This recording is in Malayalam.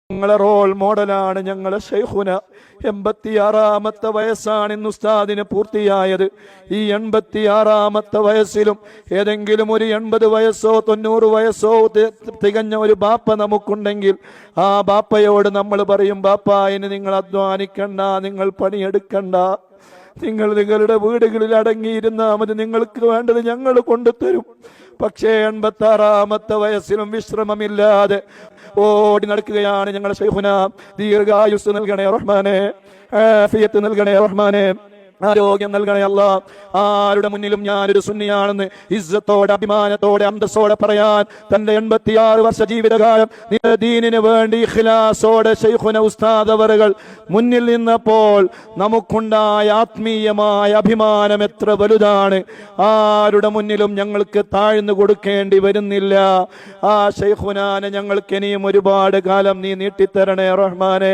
ഞങ്ങളെ റോൾ മോഡലാണ് ഞങ്ങളെ ശൈഖുന. 86-ാമത്തെ വയസ്സാണ് ഇന്ന് ഉസ്താദിന് പൂർത്തിയായത്. ഈ 86-ാമത്തെ വയസ്സിലും ഏതെങ്കിലും ഒരു 80 വയസ്സോ 90 വയസ്സോ തികഞ്ഞ ഒരു ബാപ്പ നമുക്കുണ്ടെങ്കിൽ ആ ബാപ്പയോട് നമ്മൾ പറയും, ബാപ്പ ഇനി നിങ്ങൾ അധ്വാനിക്കണ്ട, നിങ്ങൾ പണിയെടുക്കണ്ട, നിങ്ങൾ നിങ്ങളുടെ വീടുകളിൽ അടങ്ങിയിരുന്നാൽ മതി, നിങ്ങൾക്ക് വേണ്ടത് ഞങ്ങൾ കൊണ്ടുതരും. പക്ഷേ 86-ാമത്തെ വയസ്സിലും വിശ്രമമില്ലാതെ ഓടി നടക്കുകയാണ് ഞങ്ങളുടെ ശൈഖുന. ദീർഘായുസ് നൽകണേ റഹ്മാനെ, ആഫിയത്ത് നൽകണേ റഹ്മാനെ, ആരോഗ്യം നൽകണേ അല്ലാഹ്. ആരുടെ മുന്നിലും ഞാനൊരു സുന്നിയാണെന്ന് ഇസ്സത്തോടെ അഭിമാനത്തോടെ അന്തസ്സോടെ പറയാൻ തന്റെ 86 വർഷ ജീവിതകാലം ദീനിന് വേണ്ടി ഇഖ്ലാസോടെ ശൈഖുന ഉസ്താദ് അവറുകൾ മുന്നിൽ നിന്നപ്പോൾ നമുക്കുണ്ടായ ആത്മീയമായ അഭിമാനം എത്ര വലുതാണ്. ആരുടെ മുന്നിലും ഞങ്ങൾക്ക് താഴ്ന്നു കൊടുക്കേണ്ടി വരുന്നില്ല. ആ ശൈഖുനാനെ ഞങ്ങൾക്ക് ഇനിയും ഒരുപാട് കാലം നീ നീട്ടിത്തരണേ റഹ്മാനെ.